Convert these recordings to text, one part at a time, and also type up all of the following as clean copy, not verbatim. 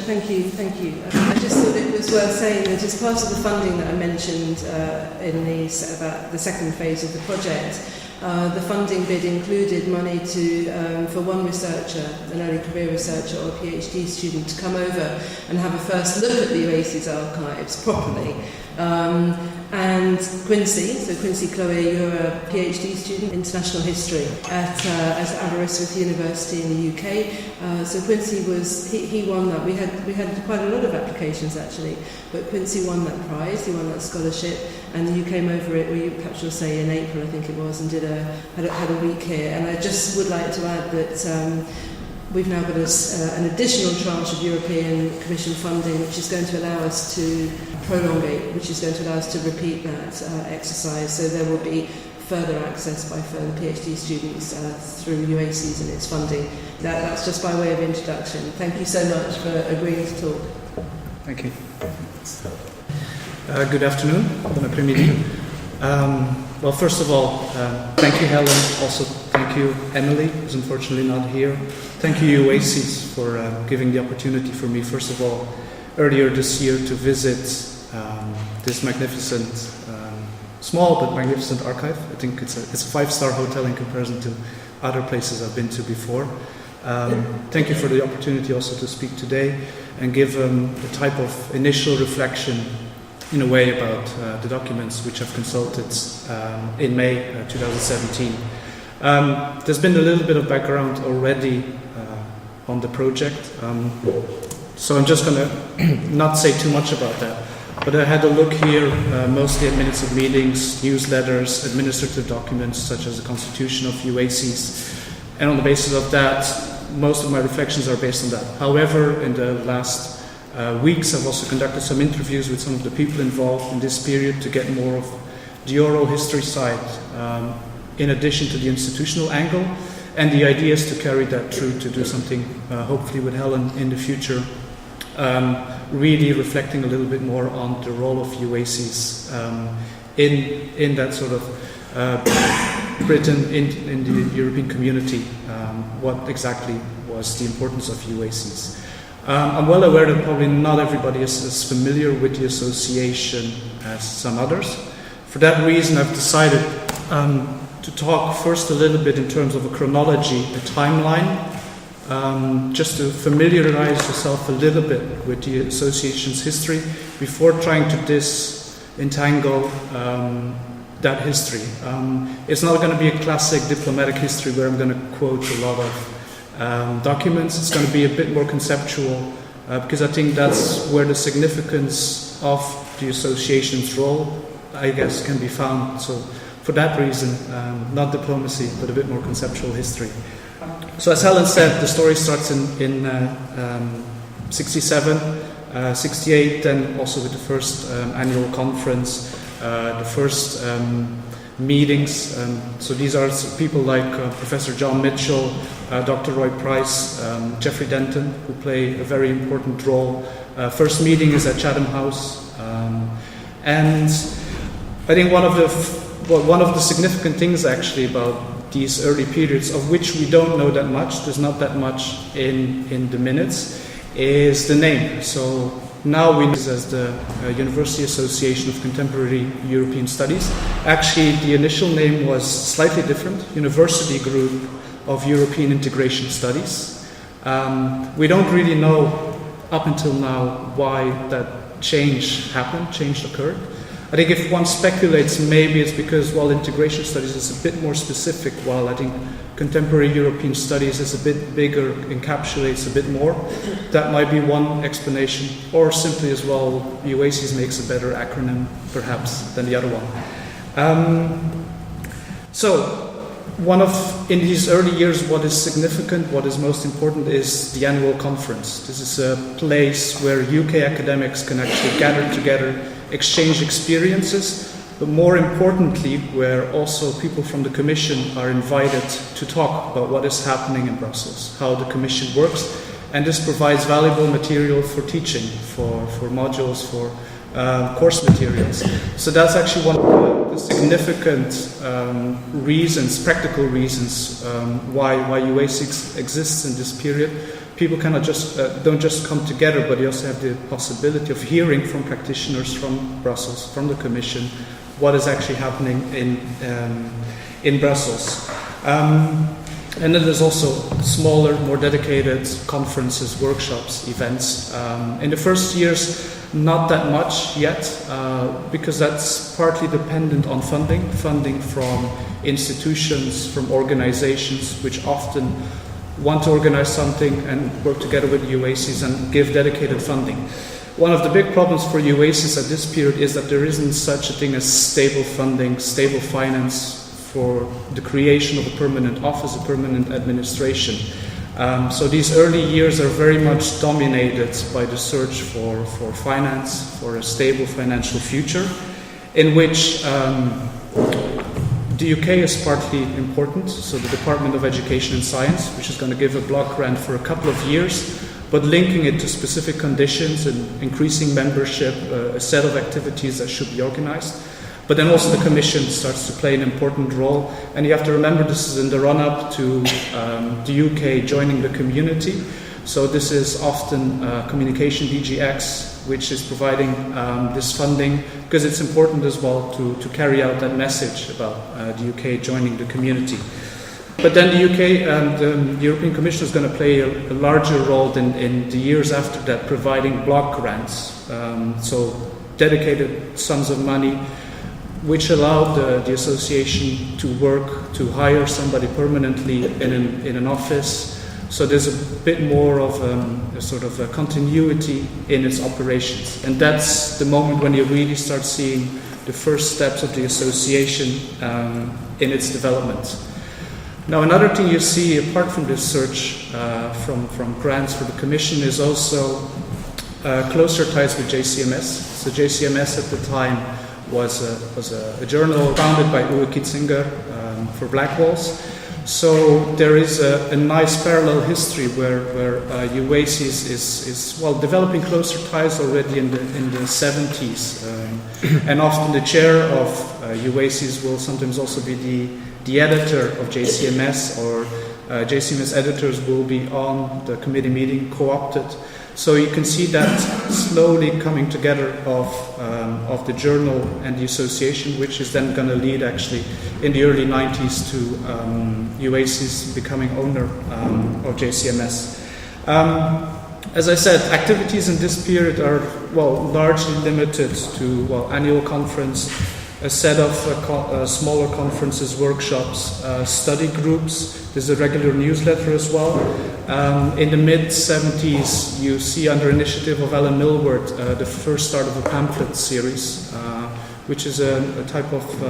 Thank you. I just thought it was worth saying that as part of the funding that I mentioned about the second phase of the project, the funding bid included money for one researcher, an early career researcher or a PhD student, to come over and have a first look at the UACES archives properly. And Quincy Cloet, you're a PhD student in international history at Aberystwyth University in the UK. So Quincy he won that. We had quite a lot of applications actually, but Quincy won that prize. He won that scholarship, and you came over it. Well, perhaps you'll say in April, I think it was, and had a week here. And I just would like to add that. We've now got an additional tranche of European Commission funding, which is going to allow us to prolongate, which is going to allow us to repeat that exercise. So there will be further access by further PhD students through UACES and its funding. That's just by way of introduction. Thank you so much for agreeing to talk. Thank you. Good afternoon. Bon après-midi. Well, first of all, thank you, Helen. Also, thank you, Emily, who's unfortunately not here. Thank you, UACES, for giving the opportunity for me, first of all, earlier this year to visit this magnificent, small but magnificent archive. I think it's a 5-star hotel in comparison to other places I've been to before. Thank you for the opportunity also to speak today and give the type of initial reflection in a way about the documents which I've consulted in May 2017. There's been a little bit of background already on the project, so I'm just going to not say too much about that. But I had a look here, mostly at minutes of meetings, newsletters, administrative documents such as the constitution of UACES, and on the basis of that, most of my reflections are based on that. However, in the last weeks, I've also conducted some interviews with some of the people involved in this period to get more of the oral history side, in addition to the institutional angle. And the idea is to carry that through to do something, hopefully with Helen in the future, really reflecting a little bit more on the role of UACES in that sort of Britain, in the European community, what exactly was the importance of UACES. I'm well aware that probably not everybody is as familiar with the association as some others. For that reason, I've decided to talk first a little bit in terms of a chronology, a timeline, just to familiarize yourself a little bit with the association's history before trying to disentangle that history. It's not going to be a classic diplomatic history where I'm going to quote a lot of documents. It's going to be a bit more conceptual because I think that's where the significance of the association's role, I guess, can be found. So for that reason, not diplomacy, but a bit more conceptual history. So as Helen said, the story starts in 67, 68, then also with the first annual conference, the first meetings. So these are people like Professor John Mitchell, Dr. Roy Price, Geoffrey Denton, who play a very important role. First meeting is at Chatham House. And I think one of the significant things actually about these early periods, of which we don't know that much, there's not that much in the minutes, is the name. So now we know this as the University Association of Contemporary European Studies. Actually, the initial name was slightly different, University Group of European Integration Studies. We don't really know up until now why that change occurred. I think if one speculates, maybe it's because, while integration studies is a bit more specific, while I think contemporary European studies is a bit bigger, encapsulates a bit more. That might be one explanation. Or simply as well, UACES makes a better acronym, perhaps, than the other one. In these early years, what is significant, what is most important, is the annual conference. This is a place where UK academics can actually gather together, exchange experiences, but more importantly, where also people from the Commission are invited to talk about what is happening in Brussels, how the Commission works, and this provides valuable material for teaching, for modules, for course materials. So that's actually one of the significant reasons, practical reasons, why UACES exists in this period. people cannot don't just come together, but you also have the possibility of hearing from practitioners from Brussels, from the Commission, what is actually happening in Brussels. And then there's also smaller, more dedicated conferences, workshops, events. In the first years, not that much yet, because that's partly dependent on funding from institutions, from organizations, which often want to organize something and work together with UACES and give dedicated funding. One of the big problems for UACES at this period is that there isn't such a thing as stable funding, stable finance for the creation of a permanent office, a permanent administration. So these early years are very much dominated by the search for finance, for a stable financial future, in which the UK is partly important, so the Department of Education and Science, which is going to give a block grant for a couple of years, but linking it to specific conditions and increasing membership, a set of activities that should be organized. But then also the Commission starts to play an important role, and you have to remember this is in the run-up to the UK joining the community. So this is often Communication DGX, which is providing this funding, because it's important as well to carry out that message about the UK joining the community. But then the UK, the European Commission is going to play a larger role in the years after that, providing block grants, so dedicated sums of money, which allowed the association to work to hire somebody permanently in an office. So there's a bit more of a sort of a continuity in its operations. And that's the moment when you really start seeing the first steps of the association in its development. Now, another thing you see, apart from this search from grants for the Commission, is also closer ties with JCMS. So JCMS at the time was a journal founded by Uwe Kitzinger for Black Walls. So there is a nice parallel history where UACES is developing closer ties already in the 70s, and often the chair of UACES will sometimes also be the editor of JCMS, or JCMS editors will be on the committee meeting, co-opted. So you can see that slowly coming together of the journal and the association, which is then going to lead actually in the early 90s to UACES becoming owner of JCMS. As I said, activities in this period are largely limited to annual conference, a set of smaller conferences, workshops, study groups. There's a regular newsletter as well. In the mid-70s, you see under initiative of Alan Milward the first start of a pamphlet series, which is a type of,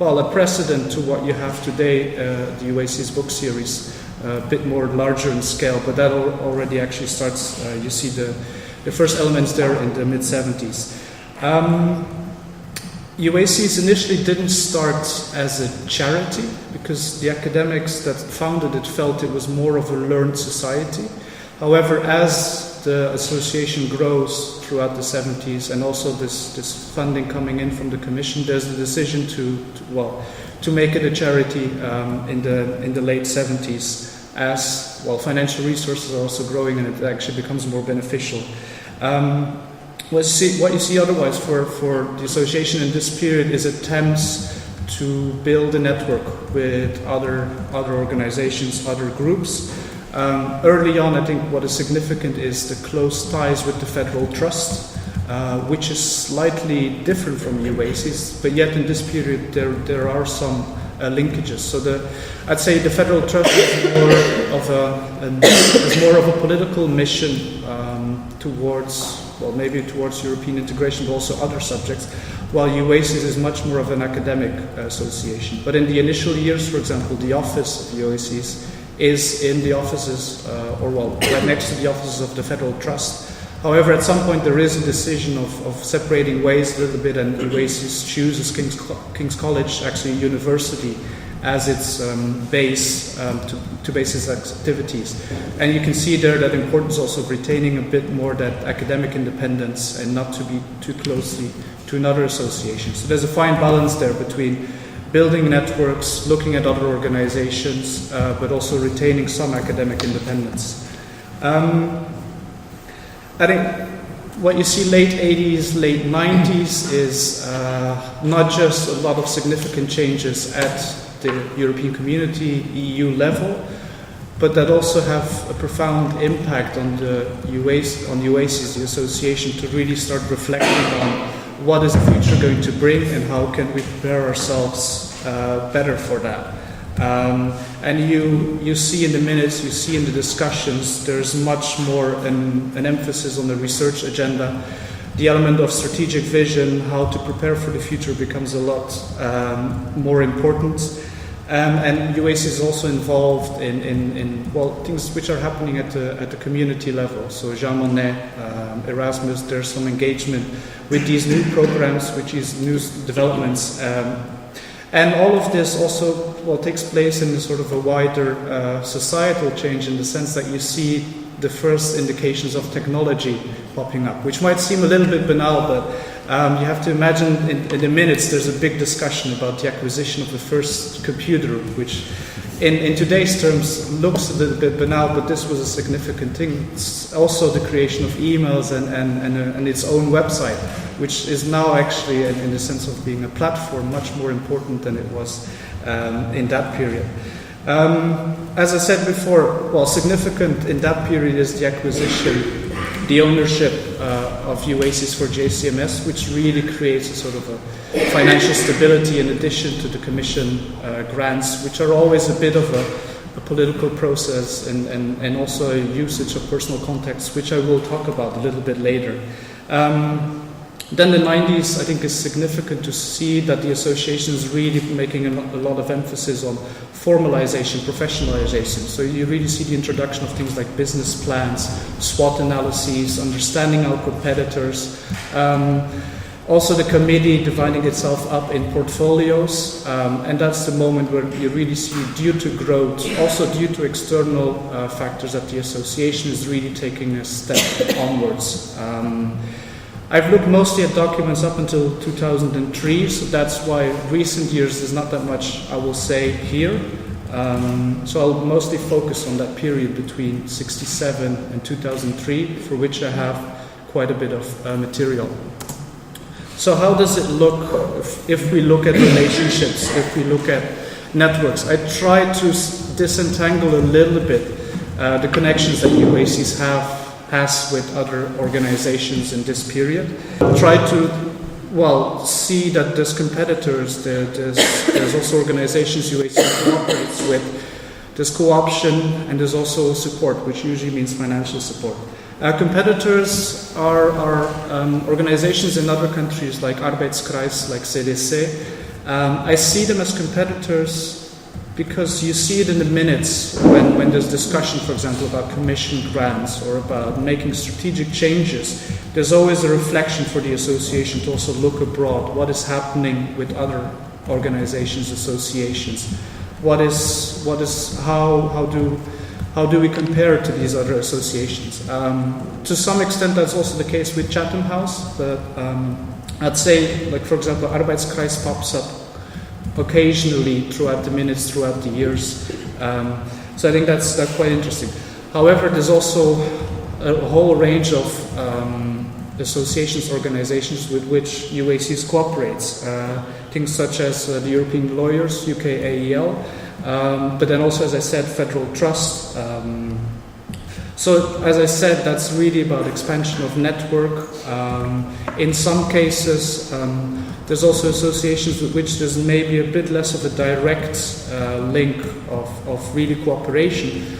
a precedent to what you have today, the UACES book series, a bit more larger in scale, but that already actually starts, you see the first elements there in the mid-70s. UACES initially didn't start as a charity, because the academics that founded it felt it was more of a learned society. However, as the association grows throughout the 70s, and also this funding coming in from the Commission, there's the decision to make it a charity in the late 70s, as financial resources are also growing and it actually becomes more beneficial. What you see otherwise for the association in this period is attempts to build a network with other organizations, other groups. Early on, I think what is significant is the close ties with the Federal Trust, which is slightly different from UACES, but yet in this period there are some linkages. So I'd say the Federal Trust is more of a political mission towards European integration, but also other subjects, while UACES is much more of an academic association. But in the initial years, for example, the office of UACES is in the offices, right next to the offices of the Federal Trust. However, at some point there is a decision of separating ways a little bit, and UACES chooses King's College, actually a university, as its base to base its activities. And you can see there that importance also of retaining a bit more that academic independence and not to be too closely to another association. So there's a fine balance there between building networks, looking at other organizations, but also retaining some academic independence. I think what you see late 80s, late 90s is not just a lot of significant changes at the European Community, EU level, but that also have a profound impact on the UACES, the association, to really start reflecting on what is the future going to bring and how can we prepare ourselves better for that. And you see in the minutes, you see in the discussions, there's much more an emphasis on the research agenda. The element of strategic vision, how to prepare for the future, becomes a lot more important. And UACES is also involved in things which are happening at the community level. So Jean Monnet, Erasmus, there's some engagement with these new programs, which is new developments. And all of this also takes place in a sort of a wider societal change, in the sense that you see the first indications of technology popping up, which might seem a little bit banal, but you have to imagine in the minutes there's a big discussion about the acquisition of the first computer, which in today's terms looks a little bit banal, but this was a significant thing. It's also the creation of emails and its own website, which is now actually, in the sense of being a platform, much more important than it was in that period. As I said before, significant in that period is the acquisition, the ownership of UACES for JCMS, which really creates a sort of a financial stability in addition to the Commission grants, which are always a bit of a political process and also a usage of personal contacts, which I will talk about a little bit later. Then the 90s, I think, is significant to see that the association is really making a lot of emphasis on formalization, professionalization. So you really see the introduction of things like business plans, SWOT analyses, understanding our competitors. Also the committee dividing itself up in portfolios, and that's the moment where you really see, due to growth, also due to external factors, that the association is really taking a step onwards. I've looked mostly at documents up until 2003, so that's why recent years there's not that much I will say here. So I'll mostly focus on that period between 1967 and 2003, for which I have quite a bit of material. So how does it look if we look at relationships, if we look at networks? I try to disentangle a little bit the connections that UACES has with other organizations in this period. Try to, see that there's competitors, there's also organizations UACES cooperates with, there's co-option, and there's also support, which usually means financial support. Competitors are organizations in other countries like Arbeitskreis, like CDC. I see them as competitors because you see it in the minutes when there's discussion, for example, about commission grants or about making strategic changes. There's always a reflection for the association to also look abroad. What is happening with other organizations, associations? How do we compare to these other associations? To some extent, that's also the case with Chatham House. But I'd say, like for example, Arbeitskreis pops up occasionally throughout the minutes, throughout the years. So I think that's quite interesting. However, there's also a whole range of associations, organizations with which UACES cooperates. Things such as the European Lawyers, UK AEL, but then also, as I said, Federal Trust. So, as I said, that's really about expansion of network. In some cases, there's also associations with which there's maybe a bit less of a direct link of really cooperation,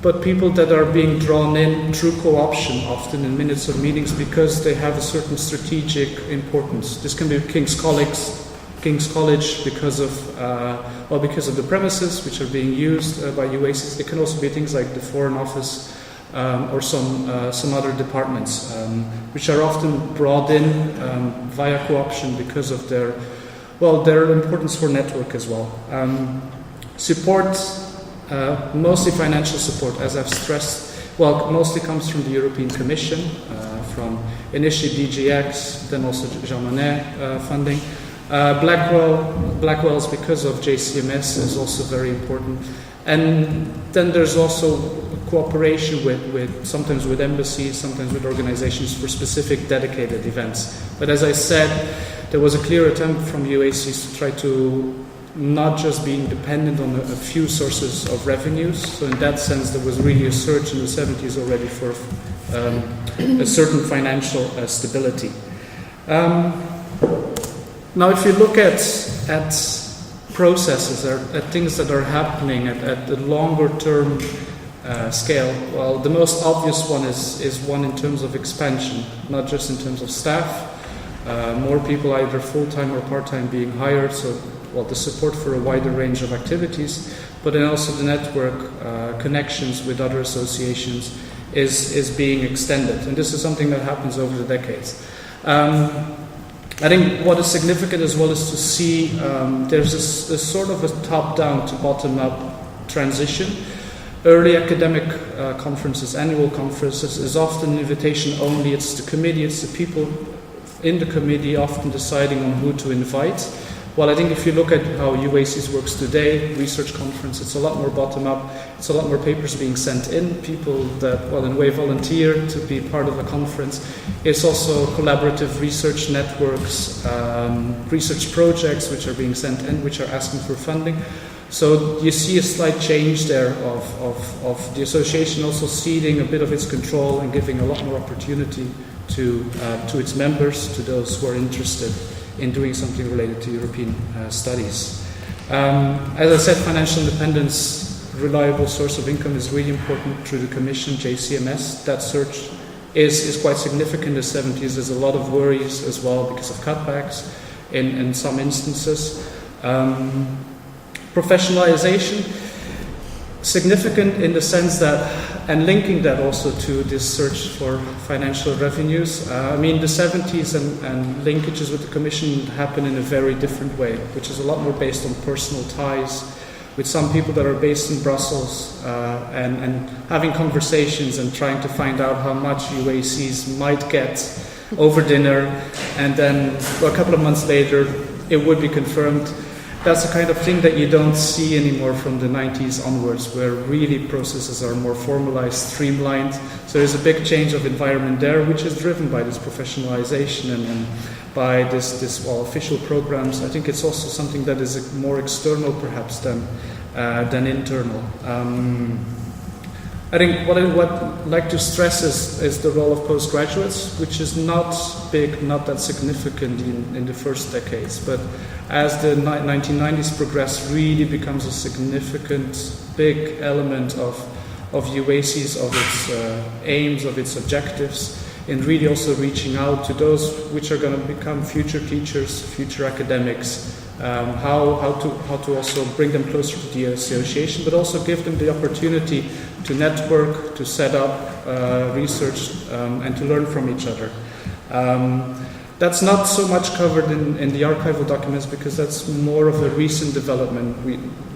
but people that are being drawn in through co-option, often in minutes of meetings, because they have a certain strategic importance. This can be King's College because of the premises which are being used by UACES. It can also be things like the Foreign Office or some other departments, which are often brought in via co-option because of their importance for network as well. Support, mostly financial support, as I've stressed, mostly comes from the European Commission, from initially DGX, then also Jean Monnet funding. Blackwell's, because of JCMS, is also very important. And then there's also cooperation with sometimes with embassies, sometimes with organizations for specific dedicated events. But as I said, there was a clear attempt from UACES to try to not just being dependent on a few sources of revenues. So in that sense, there was really a search in the 70s already for a certain financial stability. Now, if you look at processes, at things that are happening at the longer term scale, well, the most obvious one is one in terms of expansion, not just in terms of staff. More people, either full-time or part-time, being hired, so the support for a wider range of activities, but then also the network connections with other associations is being extended, and this is something that happens over the decades. I think what is significant as well is to see there's a sort of a top-down to bottom-up transition. Early academic conferences, annual conferences, is often an invitation only. It's the committee, it's the people in the committee often deciding on who to invite. Well, I think if you look at how UACES works today, research conference, it's a lot more bottom-up. It's a lot more papers being sent in, people that, in a way, volunteer to be part of a conference. It's also collaborative research networks, research projects which are being sent in, which are asking for funding. So you see a slight change there of the association also ceding a bit of its control and giving a lot more opportunity to its members, to those who are interested in doing something related to European studies. As I said, financial independence, reliable source of income is really important through the Commission, JCMS. That search is quite significant in the 70s. There's a lot of worries as well because of cutbacks in some instances. Professionalization, significant in the sense that, and linking that also to this search for financial revenues, the 70s and linkages with the Commission happen in a very different way, which is a lot more based on personal ties with some people that are based in Brussels and having conversations and trying to find out how much UACs might get over dinner, and then a couple of months later it would be confirmed. That's the kind of thing that you don't see anymore from the 90s onwards, where really processes are more formalized, streamlined. So there's a big change of environment there, which is driven by this professionalization and by this official programs. I think it's also something that is more external perhaps than internal. I think what I'd like to stress is the role of postgraduates, which is not big, not that significant in the first decades, but as the 1990s progress, really becomes a significant, big element of UACES, of its aims, of its objectives, and really also reaching out to those which are going to become future teachers, future academics, how to also bring them closer to the association, but also give them the opportunity to network, to set up research, and to learn from each other. That's not so much covered in the archival documents because that's more of a recent development,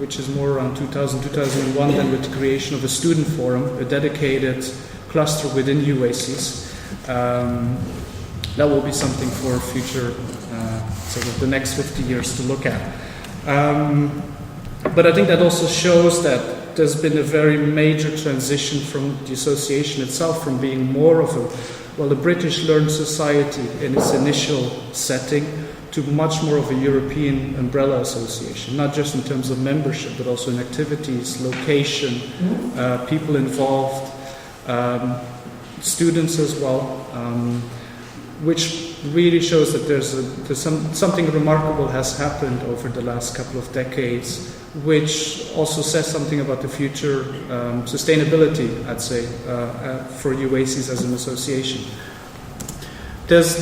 which is more around 2000, 2001, than with the creation of a student forum, a dedicated cluster within UACES. That will be something for future, sort of the next 50 years to look at. But I think that also shows that there's been a very major transition from the association itself, from being more of a British learned society in its initial setting to much more of a European umbrella association, not just in terms of membership, but also in activities, location, people involved, students as well, which really shows that there's something remarkable has happened over the last couple of decades, which also says something about the future sustainability, I'd say, for UACES as an association. There's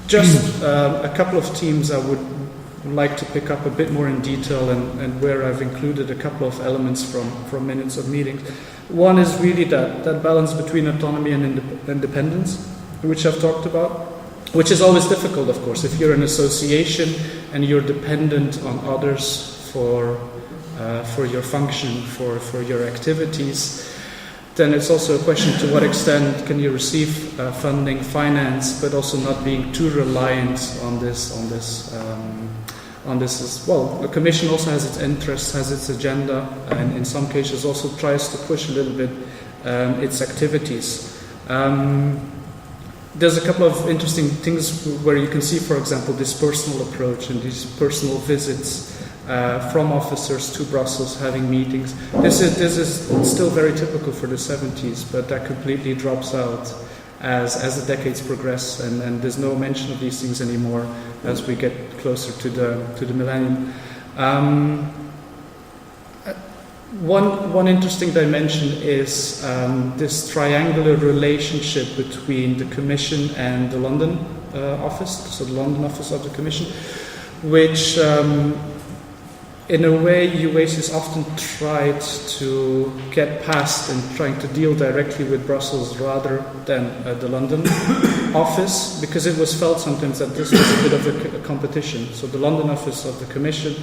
just a couple of themes I would like to pick up a bit more in detail, and where I've included a couple of elements from minutes of meetings. One is really that balance between autonomy and independence, which I've talked about, which is always difficult, of course. If you're an association and you're dependent on others for your function, for your activities, then it's also a question to what extent can you receive funding, finance, but also not being too reliant on this on this as well. The Commission also has its interests, has its agenda, and in some cases also tries to push a little bit its activities. There's a couple of interesting things where you can see, for example, this personal approach and these personal visits from officers to Brussels, having meetings. This is still very typical for the 70s, but that completely drops out as the decades progress, and there's no mention of these things anymore as we get closer to the millennium. One interesting dimension is this triangular relationship between the Commission and the London office, so the London office of the Commission, which in a way UACES often tried to get past in trying to deal directly with Brussels rather than the London office, because it was felt sometimes that this was a bit of a competition. So the London office of the Commission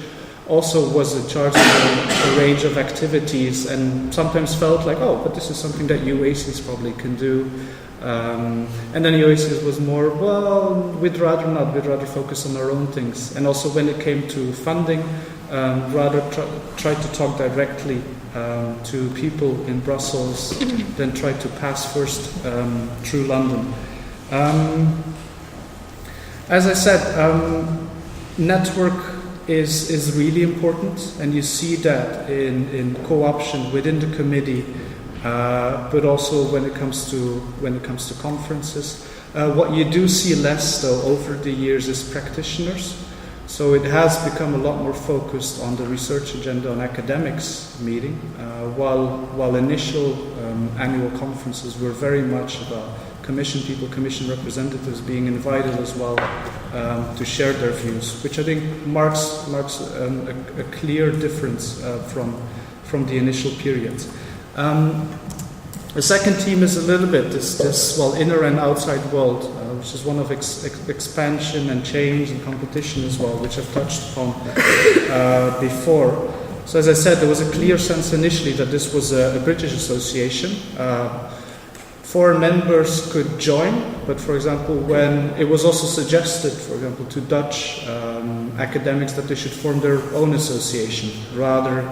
also was in charge of a range of activities, and sometimes felt like, oh, but this is something that UACES probably can do. And then UACES was more, well, we'd rather not, we'd rather focus on our own things. And also when it came to funding, rather try to talk directly to people in Brussels than try to pass first through London. As I said, network is really important, and you see that in co-option within the committee, but also when it comes to conferences. What you do see less, though, over the years is practitioners. So it has become a lot more focused on the research agenda, on academics meeting, while initial annual conferences were very much about Commission people, Commission representatives being invited as well to share their views, which I think marks a clear difference from the initial period. The second theme is a little bit this inner and outside world, which is one of expansion and change and competition as well, which I've touched upon before. So as I said, there was a clear sense initially that this was a British association. Foreign members could join, but for example, when it was also suggested, for example, to Dutch academics that they should form their own association rather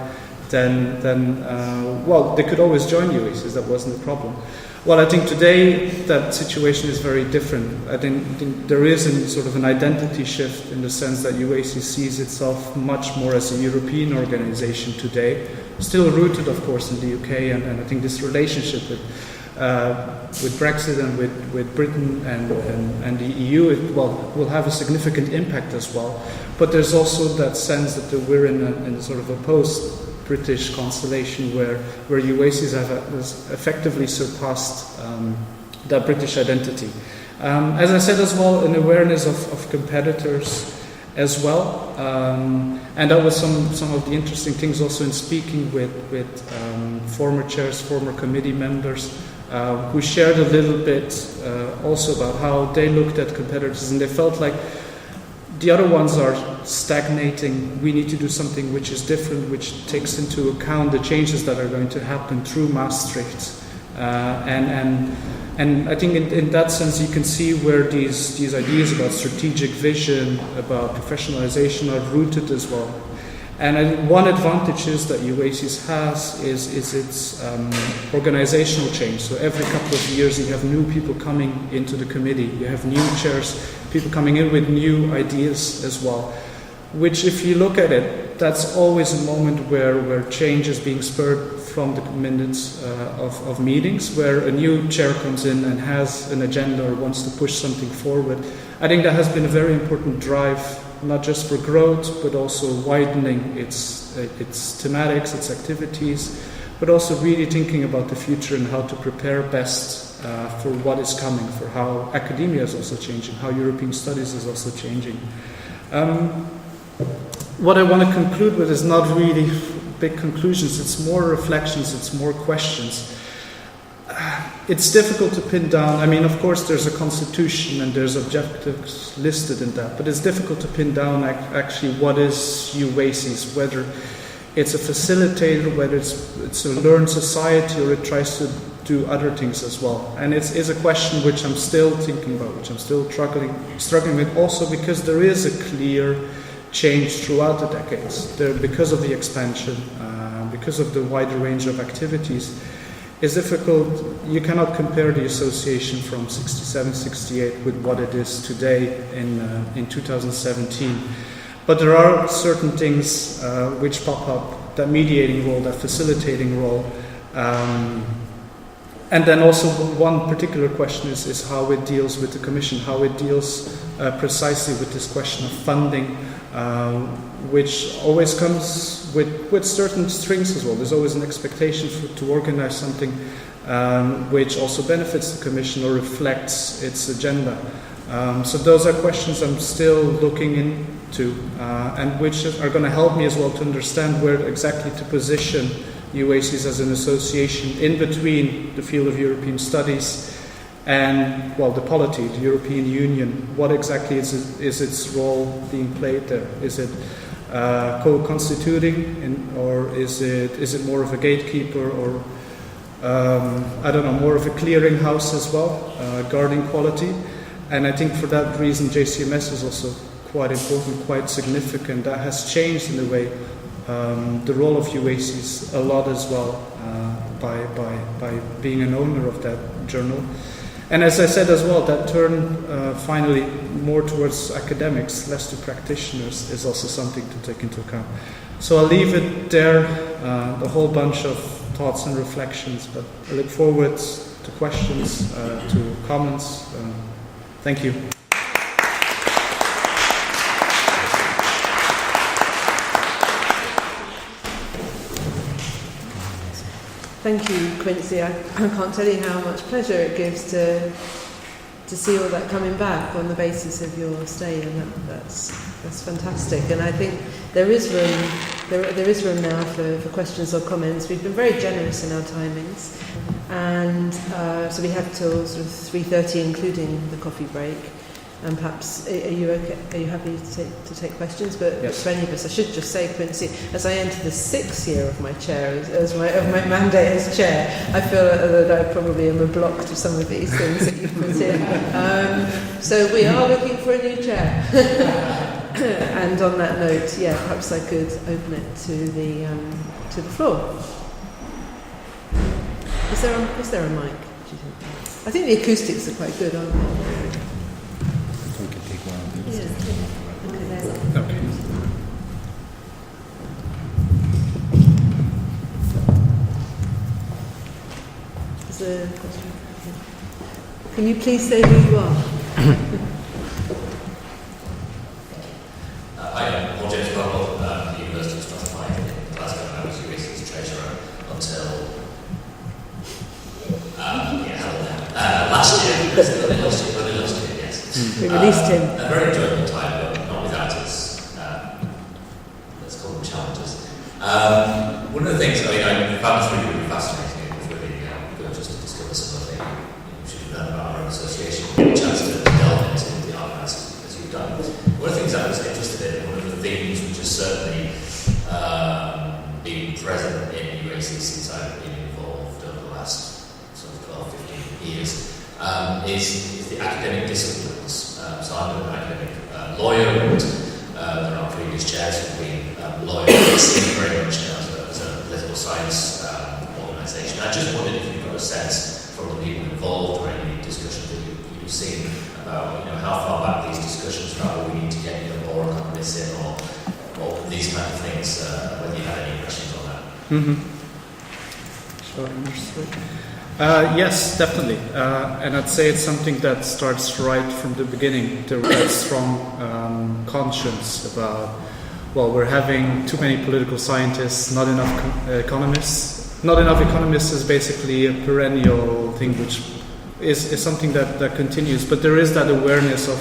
than they could always join UACES, that wasn't a problem. Well, I think today that situation is very different. I think there is sort of an identity shift in the sense that UACES sees itself much more as a European organization today, still rooted, of course, in the UK, and I think this relationship with Brexit and with Britain and the EU, will have a significant impact as well. But there's also that sense that we're in a sort of a post-British constellation where UACES has effectively surpassed that British identity. As I said as well, an awareness of competitors as well, and that was some of the interesting things also in speaking with former chairs, former committee members, who shared a little bit also about how they looked at competitors, and they felt like the other ones are stagnating. We need to do something which is different, which takes into account the changes that are going to happen through Maastricht. And I think in that sense you can see where these ideas about strategic vision, about professionalization are rooted as well. And one advantage is that UACES has is its organizational change. So every couple of years you have new people coming into the committee, you have new chairs, people coming in with new ideas as well, which if you look at it, that's always a moment where change is being spurred from the minutes of meetings, where a new chair comes in and has an agenda or wants to push something forward. I think that has been a very important drive, not just for growth, but also widening its thematics, its activities, but also really thinking about the future and how to prepare best for what is coming, for how academia is also changing, how European studies is also changing. What I want to conclude with is not really big conclusions, it's more reflections, it's more questions. It's difficult to pin down. I mean, of course, there's a constitution and there's objectives listed in that, but it's difficult to pin down actually what is UACES, whether it's a facilitator, whether it's a learned society, or it tries to do other things as well. And it's a question which I'm still thinking about, which I'm still struggling with, also because there is a clear changed throughout the decades. Because of the expansion, because of the wider range of activities, it's difficult. You cannot compare the association from 67, 68 with what it is today in 2017. But there are certain things which pop up, that mediating role, that facilitating role. And then also one particular question is how it deals with the Commission, how it deals precisely with this question of funding, which always comes with certain strings as well. There's always an expectation to organize something which also benefits the Commission or reflects its agenda. So those are questions I'm still looking into, and which are going to help me as well to understand where exactly to position UACES as an association in between the field of European studies and, well, the polity, the European Union. What exactly is its role being played there? Is it co-constituting, or is it more of a gatekeeper, or I don't know, more of a clearinghouse as well, guarding quality? And I think for that reason JCMS is also quite important, quite significant. That has changed in a way the role of UACES a lot as well, by being an owner of that journal. And as I said as well, that turn finally more towards academics, less to practitioners, is also something to take into account. So I'll leave it there, a whole bunch of thoughts and reflections, but I look forward to questions, to comments. Thank you. Thank you, Quincy. I can't tell you how much pleasure it gives to see all that coming back on the basis of your stay, and that's fantastic. And I think there is room now for questions or comments. We've been very generous in our timings, and so we have till sort of 3:30, including the coffee break. And perhaps, are you happy to take questions? But yes. For any of us, I should just say, Quincy, as I enter the 6th year of my chair, of my mandate as chair, I feel that I probably am a block to some of these things that you've put in. So we are looking for a new chair. And on that note, yeah, perhaps I could open it to the floor. Is there a mic, do you think? I think the acoustics are quite good, aren't they? Yeah. Okay. Is there a question? Can you please say who you are? I am Paul James Cromwell at the University of Strathclyde in Glasgow, and I was UACES treasurer until last year. We released him. A very enjoyable time, but not without its, let's call them challenges. One of the things, I found this really fascinating. It was really good just to discover some of the things we should learn about our own association, get a chance to delve into the archives as you've done. One of the things I was interested in, one of the themes which has certainly been present in UACES since I've been involved over the last sort of 12, 15 years, is the academic disciplines. So I'm an academic lawyer, and there are previous chairs who've been lawyers, seen very much as a political science organisation. I just wondered if you've got a sense from the people involved or any discussions that you've seen about how far back these discussions go, whether we need to get more economists in or these kind of things, whether you had any impressions on that. Mm-hmm. Sure, understood. Yes, definitely. And I'd say it's something that starts right from the beginning. There was that strong conscience about, well, we're having too many political scientists, not enough economists. Not enough economists is basically a perennial thing, which is something that continues. But there is that awareness of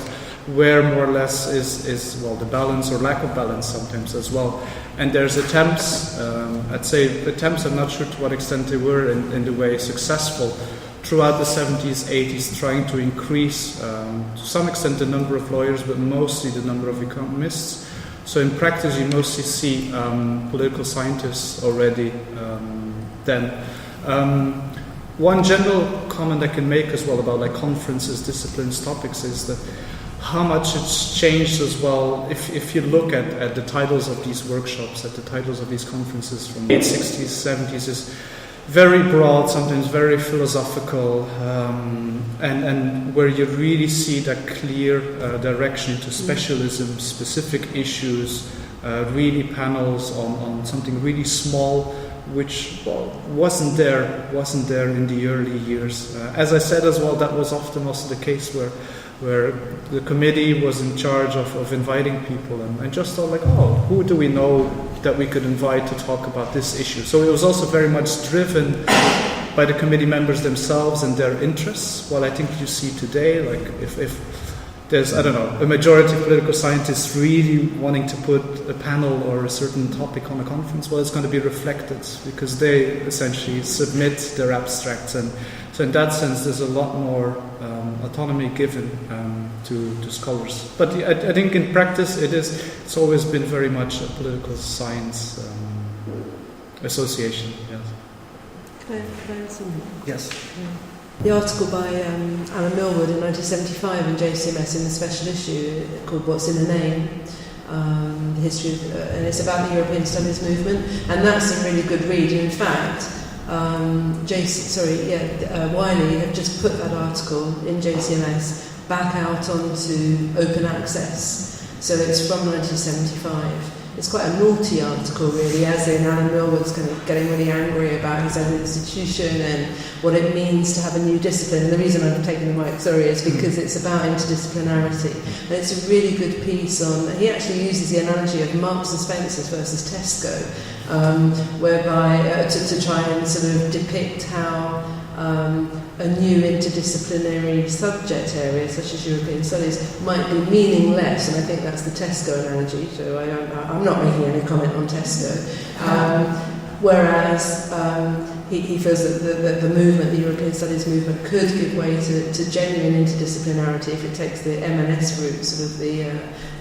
where more or less is the balance or lack of balance sometimes as well. And there's attempts, I'd say attempts, I'm not sure to what extent they were in the way successful, throughout the 70s, 80s, trying to increase to some extent the number of lawyers, but mostly the number of economists. So in practice you mostly see political scientists already then. One general comment I can make as well about like conferences, disciplines, topics is that how much it's changed as well. If you look at the titles of these workshops, at the titles of these conferences from the 60s, 70s, is very broad, sometimes very philosophical, and where you really see that clear direction to specialism, specific issues, really panels on something really small, which wasn't there in the early years. As I said as well, that was often also the case where the committee was in charge of inviting people, and I just thought like, oh, who do we know that we could invite to talk about this issue? So it was also very much driven by the committee members themselves and their interests. Well, I think you see today, like if there's, I don't know, a majority of political scientists really wanting to put a panel or a certain topic on a conference, well, it's going to be reflected because they essentially submit their abstracts, and so in that sense there's a lot more autonomy given to scholars. But I think in practice it's always been very much a political science association. Yes. Can I add something? Yes. The article by Alan Millward in 1975 in JCMS in the special issue called "What's in a Name," the history of, and it's about the European Studies movement, and that's a really good read. And in fact, Wiley had just put that article in JCMS back out onto open access, so it's from 1975. It's quite a naughty article, really, as in Alan Millward's kind of getting really angry about his own institution and what it means to have a new discipline. And the reason I'm taking the mic, is because it's about interdisciplinarity. And it's a really good piece on, he actually uses the analogy of Marks and Spencer's versus Tesco, whereby to try and sort of depict how a new interdisciplinary subject area, such as European Studies, might be meaningless, and I think that's the Tesco analogy, so I'm not making any comment on Tesco. Whereas he feels that the movement, the European Studies movement, could give way to genuine interdisciplinarity if it takes the M&S route, sort of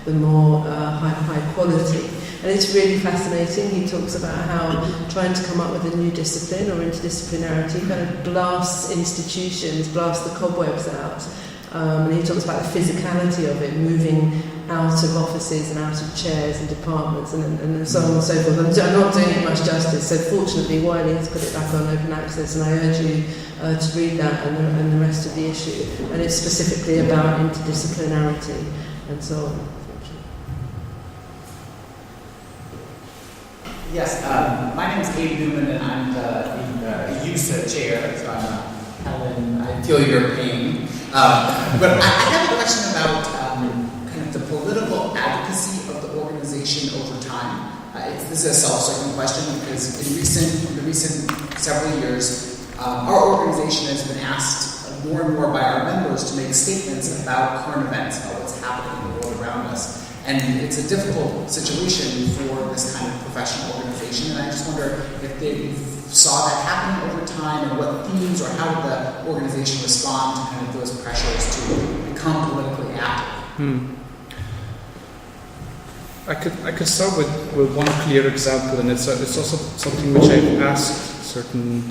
the more high quality. And it's really fascinating. He talks about how trying to come up with a new discipline or interdisciplinarity kind of blasts institutions, blasts the cobwebs out. And he talks about the physicality of it, moving out of offices and out of chairs and departments and so on and so forth. I'm not doing it much justice, so fortunately Wiley has put it back on open access, and I urge you to read that and the rest of the issue. And it's specifically about interdisciplinarity and so on. Yes, my name is Abe Newman, and I'm the UACES chair, so I'm Helen. I feel your pain. But I have a question about kind of the political advocacy of the organization over time. This is a self-serving question because in the recent several years, our organization has been asked more and more by our members to make statements about current events, about what's happening in the world around us. And it's a difficult situation for this kind of professional organization, and I just wonder if they saw that happening over time, and what themes or how did the organization respond to kind of those pressures to become politically active? I could start with one clear example, and it's also something which I've asked certain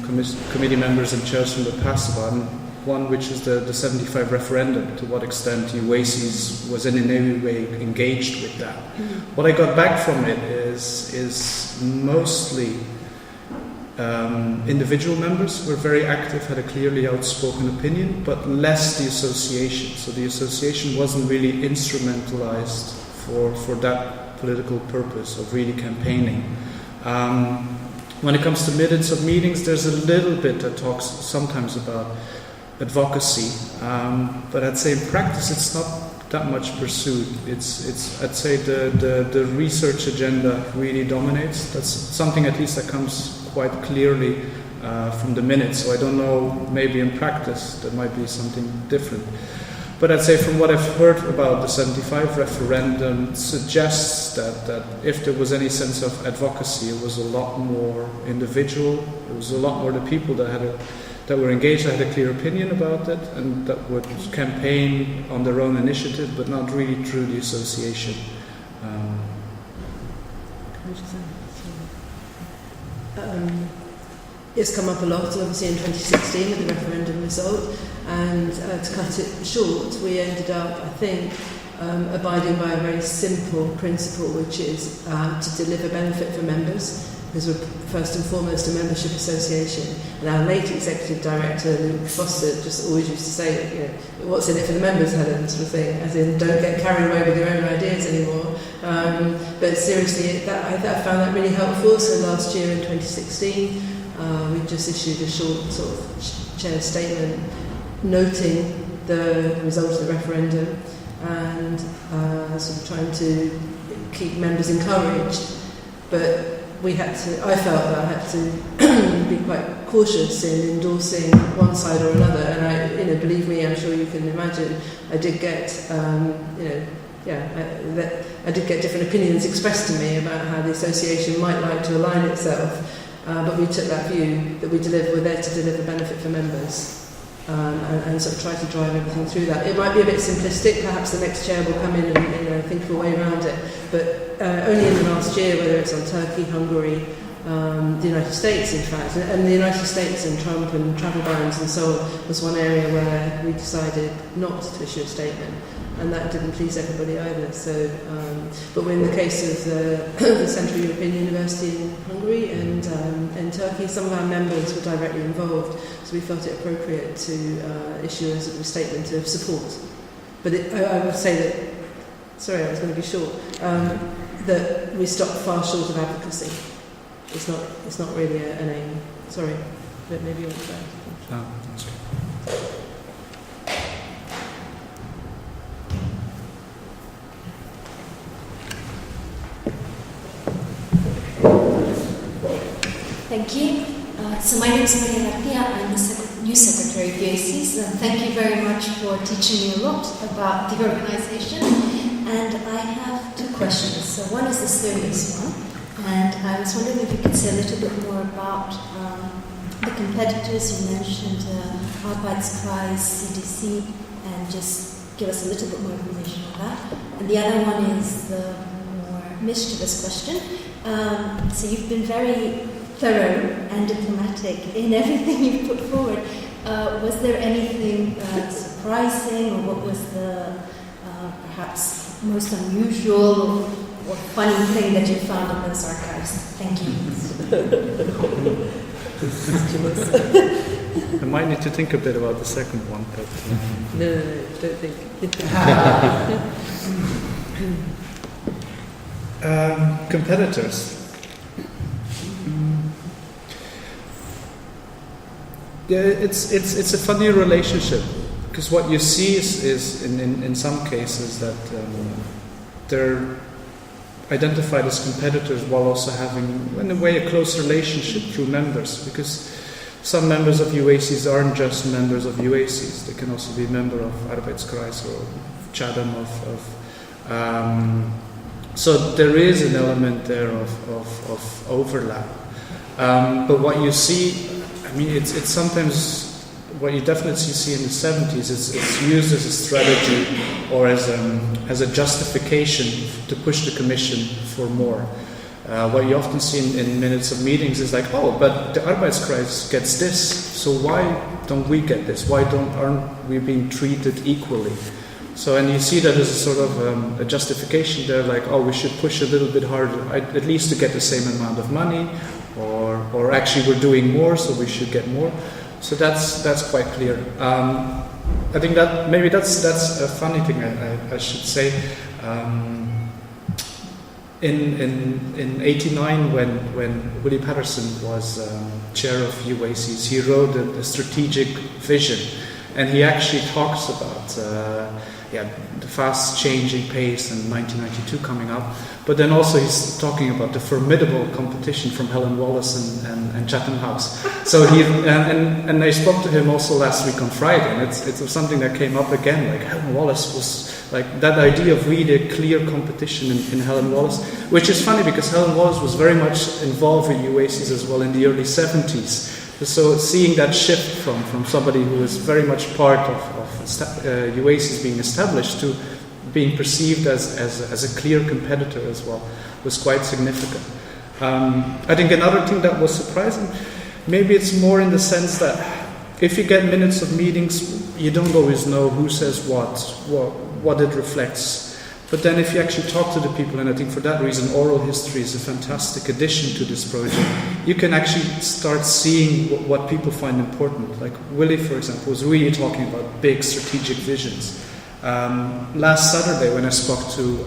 committee members and chairs from the past about. And one which is the 75 referendum, to what extent UACES was in any way engaged with that. What I got back from it is mostly individual members were very active, had a clearly outspoken opinion, but less the association. So the association wasn't really instrumentalized for that political purpose of really campaigning. When it comes to minutes of meetings, there's a little bit that talks sometimes about advocacy, but I'd say in practice it's not that much pursued. It's I'd say the research agenda really dominates. That's something at least that comes quite clearly from the minutes. So I don't know, maybe in practice there might be something different. But I'd say from what I've heard about the 75 referendum, suggests that if there was any sense of advocacy, it was a lot more individual. It was a lot more the people that were engaged, that had a clear opinion about it, and that would campaign on their own initiative, but not really through the association. it's come up a lot, obviously in 2016 with the referendum result, and to cut it short, we ended up, I think, abiding by a very simple principle, which is to deliver benefit for members, because we're first and foremost a membership association. And our late executive director, Luke Foster, just always used to say, you know, what's in it for the members, Helen, sort of thing, as in don't get carried away with your own ideas anymore. But seriously, I found that really helpful. So last year in 2016, we just issued a short sort of chair statement noting the result of the referendum and sort of trying to keep members encouraged. But I felt that I had to be quite cautious in endorsing one side or another, and believe me, I'm sure you can imagine, I did get, I did get different opinions expressed to me about how the association might like to align itself, but we took that view that we're there to deliver benefit for members. And sort of try to drive everything through that. It might be a bit simplistic, perhaps the next chair will come in and think of a way around it, but only in the last year, whether it's on Turkey, Hungary, the United States in fact, and the United States and Trump and travel bans and so on was one area where we decided not to issue a statement, and that didn't please everybody either. So, but in the case of the Central European University in Hungary and in Turkey, some of our members were directly involved, so we felt it appropriate to issue a sort of statement of support. But I would say that, sorry, I was going to be short, that we stopped far short of advocacy. It's not really an aim. Sorry, but maybe you want to say. No, that's okay. Thank you. So my name is Maria Garcia. I'm the new secretary of UACES. Thank you very much for teaching me a lot about the organisation. And I have two questions. So one is the serious one. And I was wondering if you could say a little bit more about the competitors. You mentioned Arbeitskreis, CDC, and just give us a little bit more information on that. And the other one is the more mischievous question. So you've been very thorough and diplomatic in everything you've put forward. Was there anything surprising, or what was the perhaps most unusual or funny thing that you found in those archives? Thank you. I might need to think a bit about the second one, but... No, don't think. Competitors. Yeah, it's a funny relationship, because what you see is in some cases that they're identified as competitors while also having, in a way, a close relationship through members, because some members of UACES aren't just members of UACES, they can also be a member of Arbeitskreis or Chadam so there is an element there of overlap. But what you see, I mean, it's sometimes what you definitely see in the 70s. It's used as a strategy or as a justification to push the Commission for more. What you often see in minutes of meetings is like, oh, but the Arbeitskreis gets this, so why don't we get this? Why aren't we being treated equally? So, and you see that as a sort of a justification there, like, oh, we should push a little bit harder, at least to get the same amount of money. Or actually we're doing more, so we should get more. So that's quite clear. I think that maybe that's a funny thing I should say. In '89, when Willie Patterson was chair of UACES, he wrote a strategic vision, and he actually talks about the fast changing pace in 1992 coming up. But then also he's talking about the formidable competition from Helen Wallace and Chatham House. So and I spoke to him also last week on Friday, and it's something that came up again. Like Helen Wallace was like that idea of really clear competition in Helen Wallace, which is funny because Helen Wallace was very much involved with UACES as well in the early 70s. So seeing that shift from somebody who was very much part of UACES being established to being perceived as a clear competitor as well was quite significant. I think another thing that was surprising, maybe it's more in the sense that if you get minutes of meetings, you don't always know who says what it reflects. But then if you actually talk to the people, and I think for that reason oral history is a fantastic addition to this project, you can actually start seeing what people find important. Like Willie, for example, was really talking about big strategic visions. Last Saturday when I spoke to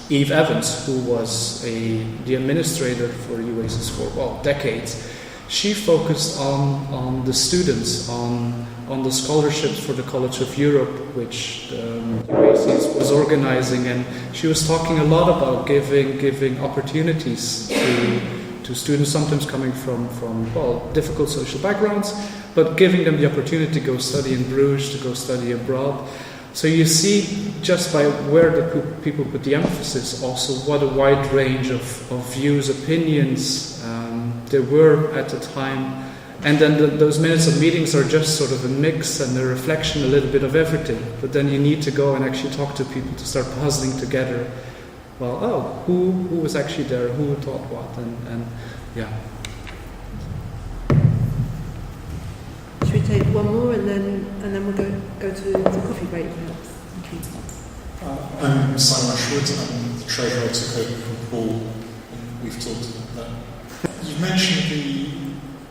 Eve Evans, who was the administrator for UACES for decades, she focused on the students, on the scholarships for the College of Europe, which UACES was organizing, and she was talking a lot about giving opportunities to students, sometimes coming from difficult social backgrounds, but giving them the opportunity to go study in Bruges, to go study abroad. So you see, just by where the people put the emphasis, also what a wide range of views, opinions there were at the time. And then those minutes of meetings are just sort of a mix and a reflection, a little bit of everything. But then you need to go and actually talk to people to start puzzling together. Well, who was actually there? Who thought what? And yeah. Should we take one more and then we'll go to the coffee break perhaps? Thank you. I'm Simon Ashwood. I'm the treasurer. I took over from Paul, and we've talked about that. You've mentioned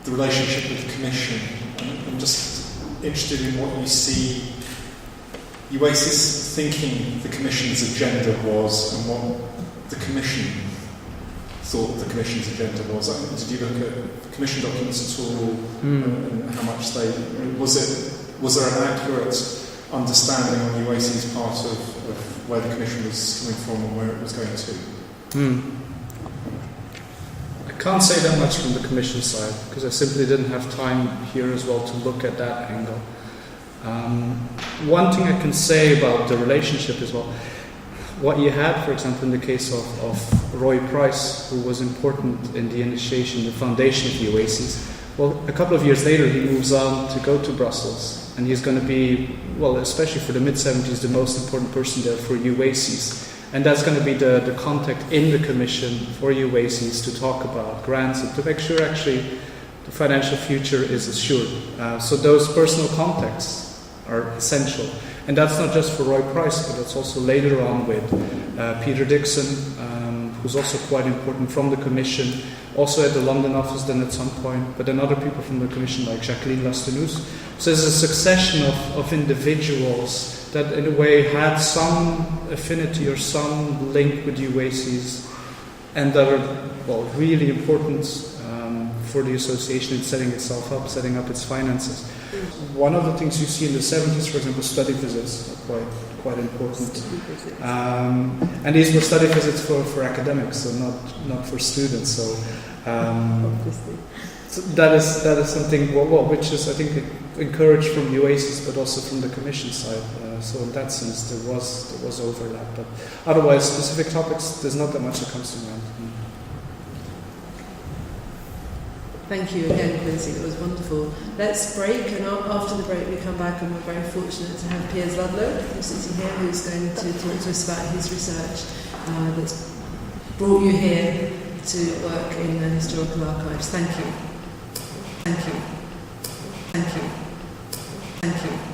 the relationship with the Commission. I'm just interested in what you see UACES thinking the Commission's agenda was and what the Commission thought the Commission's agenda was. Did you look at Commission documents at all? And how much was there an accurate understanding on UACES' part of where the Commission was coming from and where it was going to? I can't say that much from the Commission side because I simply didn't have time here as well to look at that angle. One thing I can say about the relationship as well, what you had, for example, in the case of Roy Price, who was important in the initiation, the foundation of UACES. Well, a couple of years later, he moves on to go to Brussels, and he's going to be, well, especially for the mid-70s, the most important person there for UACES. And that's going to be the contact in the Commission for UACES to talk about grants and to make sure actually the financial future is assured. So those personal contacts are essential. And that's not just for Roy Price, but that's also later on with Peter Dixon, who's also quite important from the Commission, also at the London office then at some point, but then other people from the Commission like Jacqueline Lastenous. So there's a succession of individuals that in a way had some affinity or some link with UACES and that are, well, really important for the association in setting itself up, setting up its finances. One of the things you see in the 70s, for example, study visits are quite important. And these were study visits for academics, so not for students. So, so that is something which is, I think, encouraged from UACES, but also from the Commission side. So in that sense, there was overlap. But otherwise, specific topics, there's not that much that comes to mind. Thank you again, Quincy. It was wonderful. Let's break, and after the break, we come back, and we're very fortunate to have Piers Ludlow, who's sitting here, who's going to talk to us about his research that's brought you here to work in the historical archives. Thank you. Thank you. Thank you. Thank you.